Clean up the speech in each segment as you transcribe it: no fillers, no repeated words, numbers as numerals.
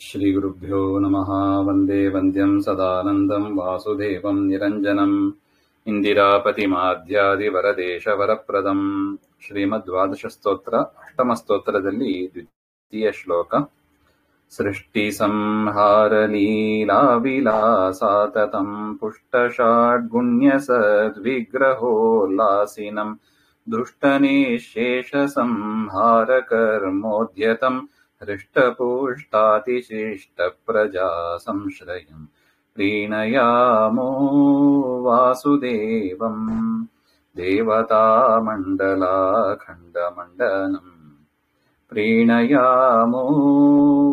ಶ್ರೀಗುರುಭ್ಯೋ ನಮಃ. ವಂದೇ ವಂದ್ಯಂ ಸದಾನಂದಂ ವಾಸುದೇವಂ ನಿರಂಜನಂ ಇಂದಿರಾಪತಿಮಾಧ್ಯಾದಿವರದೇಶವರಪ್ರದಂ. ಶ್ರೀಮದ್ವಾದಶ ಸ್ತೋತ್ರ ಅಷ್ಟಮ ಸ್ತೋತ್ರದಲ್ಲಿ ದ್ವಿತೀಯ ಶ್ಲೋಕ. ಸೃಷ್ಟಿ ಸಂಹಾರ ಲೀಲಾ ವಿಲಾಸಾತತಂ ಪುಷ್ಟಷಾಡ್ಗುಣ್ಯ ಸದ್ವಿಗ್ರಹೋಲ್ಲಾಸಿನಂ ದುಷ್ಟನಿಶೇಷ ಸಂಹಾರ ಕರ್ಮೋದ್ಯತಂ ಹೃಷ್ಟಪುಷ್ಟಾತಿಶಿಷ್ಟ ಪ್ರಜಾ ಸಂಶ್ರಯಂ ಪ್ರೀಣಯಾಮೋ ವಾಸುದೇವಂ ದೇವತಾಮಂಡಲಾಖಂಡಮಂಡನಂ ಪ್ರೀಣಯಾಮೋ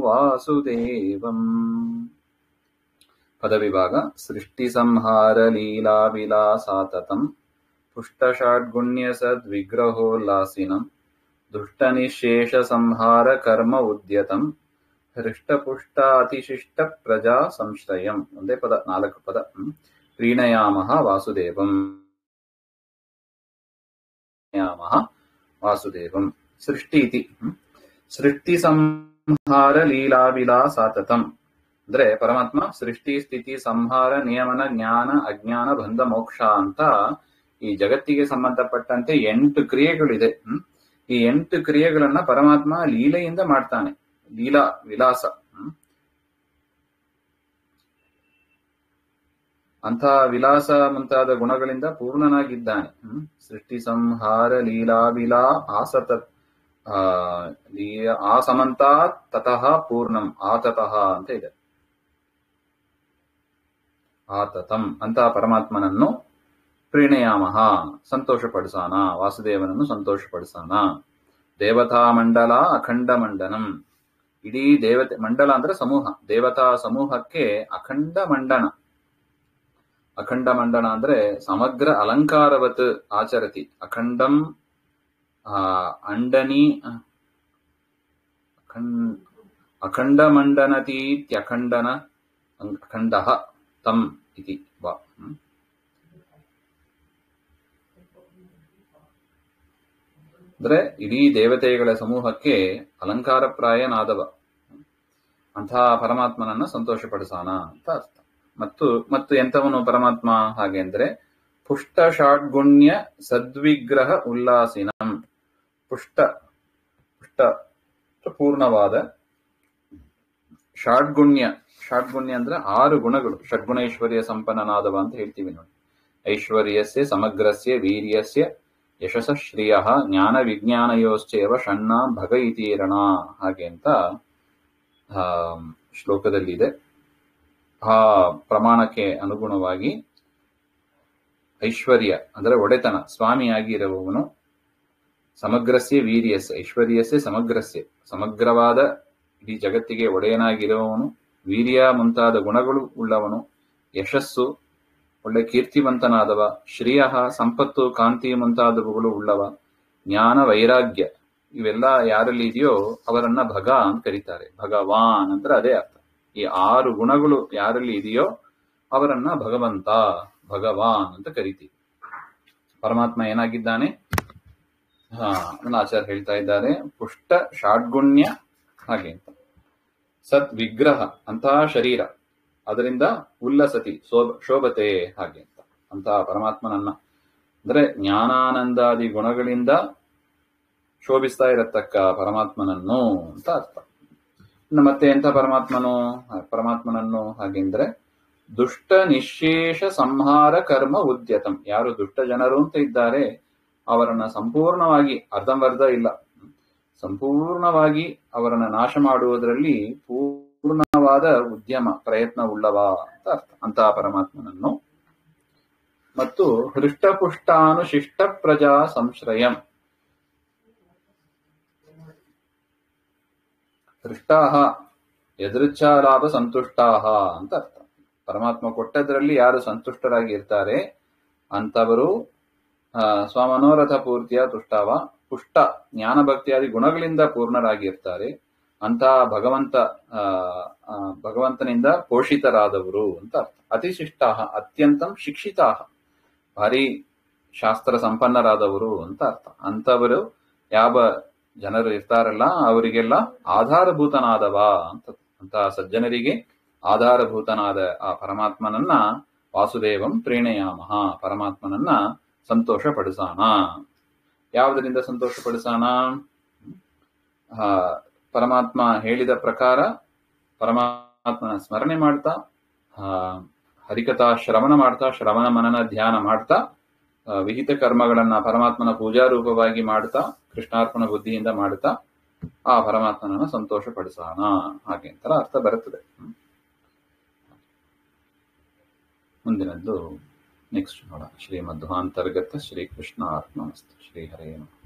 ವಾಸುದೇವಂ. ಪದವಿಭಾಗ. ಸೃಷ್ಟಿ ಸಂಹಾರ ಲೀಲಾ ವಿಲಾಸಾತತಂ ಪುಷ್ಟಷಾಡ್ಗುಣ್ಯ ಸದ್ವಿಗ್ರಹೋಲ್ಲಾಸಿನಂ ದುಷ್ಟನಿಶೇಷ ಸಂಹಾರ ಕರ್ಮ ಉದ್ಯತಂ ಹೃಷ್ಟಪುಷ್ಟ ಅತಿಶಿಷ್ಟ ಪ್ರಜಾ ಸಂಶ್ರಯಂ. ಒಂದೇ ಪದ, 4 ಪದ. ಪ್ರೀಣಯಾಮಃ ವಾಸುದೇವಂ. ವಾಸುದೇವಂ. ಸೃಷ್ಟಿ ಇತಿ ಸೃಷ್ಟಿ ಸಂಹಾರ ಲೀಲಾ ವಿಲಾಸಾತತಂ ಅಂದ್ರೆ ಪರಮಾತ್ಮ ಸೃಷ್ಟಿ ಸ್ಥಿತಿ ಸಂಹಾರ ನಿಯಮನ ಜ್ಞಾನ ಅಜ್ಞಾನ ಬಂಧ ಮೋಕ್ಷ ಅಂತ ಈ ಜಗತ್ತಿಗೆ ಸಂಬಂಧಪಟ್ಟಂತೆ 8 ಕ್ರಿಯೆಗಳಿದೆ. ಈ 8 ಕ್ರಿಯೆಗಳನ್ನ ಪರಮಾತ್ಮ ಲೀಲೆಯಿಂದ ಮಾಡ್ತಾನೆ. ಲೀಲಾ ವಿಲಾಸ ಅಂಥ ವಿಲಾಸ ಮುಂತಾದ ಗುಣಗಳಿಂದ ಪೂರ್ಣನಾಗಿದ್ದಾನೆ. ಸೃಷ್ಟಿ ಸಂಹಾರ ಲೀಲಾ ವಿಲಾ ಆಸತ ಆಸಮಂತಾತ್ ತತಃ ಪೂರ್ಣಂ ಆತತಃ ಅಂತ ಇದೆ. ಆತತಂ ಅಂತ ಪರಮಾತ್ಮನನ್ನು ಪ್ರೀಣಯಾಮಃ ಸಂತೋಷಪಡಿಸೋಣ, ವಾಸುದೇವನನ್ನು ಸಂತೋಷಪಡಿಸೋಣ. ದೇವತಾ ಮಂಡಲ ಅಖಂಡ ಮಂಡನಂ. ಇಡೀ ದೇವತೆ ಮಂಡಲ ಅಂದ್ರೆ ಸಮೂಹ, ದೇವತಾ ಸಮೂಹಕ್ಕೆ ಅಖಂಡ ಮಂಡನ. ಅಖಂಡ ಮಂಡನ ಅಂದ್ರೆ ಸಮಗ್ರ ಅಲಂಕಾರವತ್ ಆಚರತಿ. ಅಖಂಡಂ ಅಂಡನಿ ಅಖಂಡ ಮಂಡನತೀತ್ಯಖಂಡನ ಅಖಂಡ ತಂ ಇತಿ ವಾ. ಅಂದ್ರೆ ಇಡೀ ದೇವತೆಗಳ ಸಮೂಹಕ್ಕೆ ಅಲಂಕಾರಪ್ರಾಯನಾದವ ಅಂತಹ ಪರಮಾತ್ಮನನ್ನ ಸಂತೋಷಪಡಿಸೋಣ ಅಂತ ಅರ್ಥ. ಮತ್ತು ಎಂಥವನು ಪರಮಾತ್ಮ ಹಾಗೆ ಅಂದ್ರೆ ಪುಷ್ಟ ಷಾಡ್ಗುಣ್ಯ ಸದ್ವಿಗ್ರಹ ಉಲ್ಲಾಸಿನಂ. ಪುಷ್ಟ ಪೂರ್ಣವಾದ ಷಾಡ್ಗುಣ್ಯ ಅಂದ್ರೆ 6 ಗುಣಗಳು. ಷಡ್ಗುಣೈಶ್ವರ್ಯ ಸಂಪನ್ನನಾದವ ಅಂತ ಹೇಳ್ತೀವಿ ನೋಡಿ. ಐಶ್ವರ್ಯಸ್ಯ ಸಮಗ್ರಸ್ಯ ವೀರ್ಯಸ್ಯ ಯಶಸ ಶ್ರಿಯ ಜ್ಞಾನ ವಿಜ್ಞಾನಯೋಶ್ಚೇವ ಷಣ್ಣ ಭಗ ಇತೀರಣ ಹಾಗೆ ಅಂತ ಶ್ಲೋಕದಲ್ಲಿದೆ. ಆ ಪ್ರಮಾಣಕ್ಕೆ ಅನುಗುಣವಾಗಿ ಐಶ್ವರ್ಯ ಅಂದ್ರೆ ಒಡೆತನ, ಸ್ವಾಮಿಯಾಗಿ ಇರುವವನು. ಸಮಗ್ರಸ್ಯ ವೀರ್ಯಸ್ಯ, ಐಶ್ವರ್ಯಸ್ಯ ಸಮಗ್ರಸ್ಯ, ಸಮಗ್ರವಾದ ಇಡೀ ಜಗತ್ತಿಗೆ ಒಡೆಯನಾಗಿರುವವನು. ವೀರ್ಯ ಮುಂತಾದ ಗುಣಗಳು ಉಳ್ಳವನು. ಯಶಸ್ಸು, ಒಳ್ಳೆ ಕೀರ್ತಿವಂತನಾದವ. ಶ್ರೀಯ ಸಂಪತ್ತು ಕಾಂತಿ ಮುಂತಾದವುಗಳು ಉಳ್ಳವ. ಜ್ಞಾನ ವೈರಾಗ್ಯ ಇವೆಲ್ಲ ಯಾರಲ್ಲಿ ಇದೆಯೋ ಅವರನ್ನ ಭಗ ಅಂತ ಕರೀತಾರೆ. ಭಗವಾನ್ ಅಂದ್ರೆ ಅದೇ ಅರ್ಥ. ಈ 6 ಗುಣಗಳು ಯಾರಲ್ಲಿ ಇದೆಯೋ ಅವರನ್ನ ಭಗವಂತ, ಭಗವಾನ್ ಅಂತ ಕರಿತೀವಿ. ಪರಮಾತ್ಮ ಏನಾಗಿದ್ದಾನೆ? ಅದನ್ನ ಆಚಾರ್ಯ ಹೇಳ್ತಾ ಇದ್ದಾರೆ. ಪುಷ್ಟ ಷಾಡ್ಗುಣ್ಯ ಹಾಗೆ ಅಂತ. ಸತ್ ವಿಗ್ರಹ ಅಂತಹ ಶರೀರ, ಅದರಿಂದ ಉಲ್ಲಸತಿ ಶೋಭತೆ ಹಾಗೆ ಅಂತ. ಅಂತಹ ಪರಮಾತ್ಮನನ್ನ ಅಂದ್ರೆ ಜ್ಞಾನಾನಂದಾದಿ ಗುಣಗಳಿಂದ ಶೋಭಿಸ್ತಾ ಇರತಕ್ಕ ಪರಮಾತ್ಮನನ್ನು ಅಂತ ಅರ್ಥ. ಇನ್ನು ಮತ್ತೆ ಎಂಥ ಪರಮಾತ್ಮನನ್ನು ಹಾಗೆಂದ್ರೆ ದುಷ್ಟ ನಿಶೇಷ ಸಂಹಾರ ಕರ್ಮ ಉದ್ಯತಂ. ಯಾರು ದುಷ್ಟ ಜನರು ಅಂತ ಇದ್ದಾರೆ ಅವರನ್ನ ಸಂಪೂರ್ಣವಾಗಿ, ಅರ್ಧಂಬರ್ಧ ಇಲ್ಲ, ಸಂಪೂರ್ಣವಾಗಿ ಅವರನ್ನ ನಾಶ ಮಾಡುವುದರಲ್ಲಿ ಪೂರ್ಣವಾದ ಉದ್ಯಮ ಪ್ರಯತ್ನ ಉಳ್ಳವ ಅಂತ ಅರ್ಥ. ಅಂತಹ ಪರಮಾತ್ಮನನ್ನು. ಮತ್ತು ಹೃಷ್ಟಪುಷ್ಟಾನುಶಿಷ್ಟ ಪ್ರಜಾ ಸಂಶ್ರಯಂ. ಹೃಷ್ಟಾಹ ಯದೃಚ್ಛಾಲಾಭ ಸಂತುಷ್ಟಾಹ ಅಂತ ಅರ್ಥ. ಪರಮಾತ್ಮ ಕೊಟ್ಟದ್ರಲ್ಲಿ ಯಾರು ಸಂತುಷ್ಟರಾಗಿ ಇರ್ತಾರೆ ಅಂತವರು ಸ್ವಮನೋರಥ ಪೂರ್ತಿಯ ತುಷ್ಟಾವ. ಪುಷ್ಟ ಜ್ಞಾನ ಭಕ್ತಿಯಾದಿ ಗುಣಗಳಿಂದ ಪೂರ್ಣರಾಗಿರ್ತಾರೆ. ಅಂತಹ ಭಗವಂತನಿಂದ ಪೋಷಿತರಾದವರು ಅಂತ ಅರ್ಥ. ಅತಿಶಿಷ್ಟಾಹ ಅತ್ಯಂತಂ ಶಿಕ್ಷಿತಾಹ, ಭಾರಿ ಶಾಸ್ತ್ರ ಸಂಪನ್ನರಾದವರು ಅಂತ ಅರ್ಥ. ಅಂತವರು ಯಾವ ಜನರು ಇರ್ತಾರಲ್ಲ ಅವರಿಗೆಲ್ಲ ಆಧಾರಭೂತನಾದವ ಅಂತ ಅಂತಹ ಸಜ್ಜನರಿಗೆ ಆಧಾರಭೂತನಾದ ಆ ಪರಮಾತ್ಮನನ್ನ ವಾಸುದೇವಂ ಪ್ರೇಣಯಾಮಃ, ಪರಮಾತ್ಮನನ್ನ ಸಂತೋಷ ಪಡಿಸೋಣ. ಯಾವುದರಿಂದ ಸಂತೋಷ ಪಡಿಸೋಣ? ಪರಮಾತ್ಮ ಹೇಳಿದ ಪ್ರಕಾರ ಪರಮಾತ್ಮನ ಸ್ಮರಣೆ ಮಾಡ್ತಾ, ಹರಿಕಥಾ ಶ್ರವಣ ಮಾಡ್ತಾ, ಶ್ರವಣ ಮನನ ಧ್ಯಾನ ಮಾಡ್ತಾ, ವಿಹಿತ ಕರ್ಮಗಳನ್ನ ಪರಮಾತ್ಮನ ಪೂಜಾ ರೂಪವಾಗಿ ಮಾಡ್ತಾ, ಕೃಷ್ಣಾರ್ಪಣ ಬುದ್ಧಿಯಿಂದ ಮಾಡ್ತಾ ಆ ಪರಮಾತ್ಮನನ್ನ ಸಂತೋಷ ಪಡಿಸೋಣ. ಹಾಗೆ ಅಂತರ ಅರ್ಥ ಬರುತ್ತದೆ. ಮುಂದಿನದ್ದು ನೆಕ್ಸ್ಟ್ ನೋಡೋಣ. ಶ್ರೀಮಧ್ವಾಂತರ್ಗತ ಶ್ರೀಕೃಷ್ಣ ಅರ್ಪಣಮಸ್ತು. ಶ್ರೀ ಹರೇ ನಮಃ.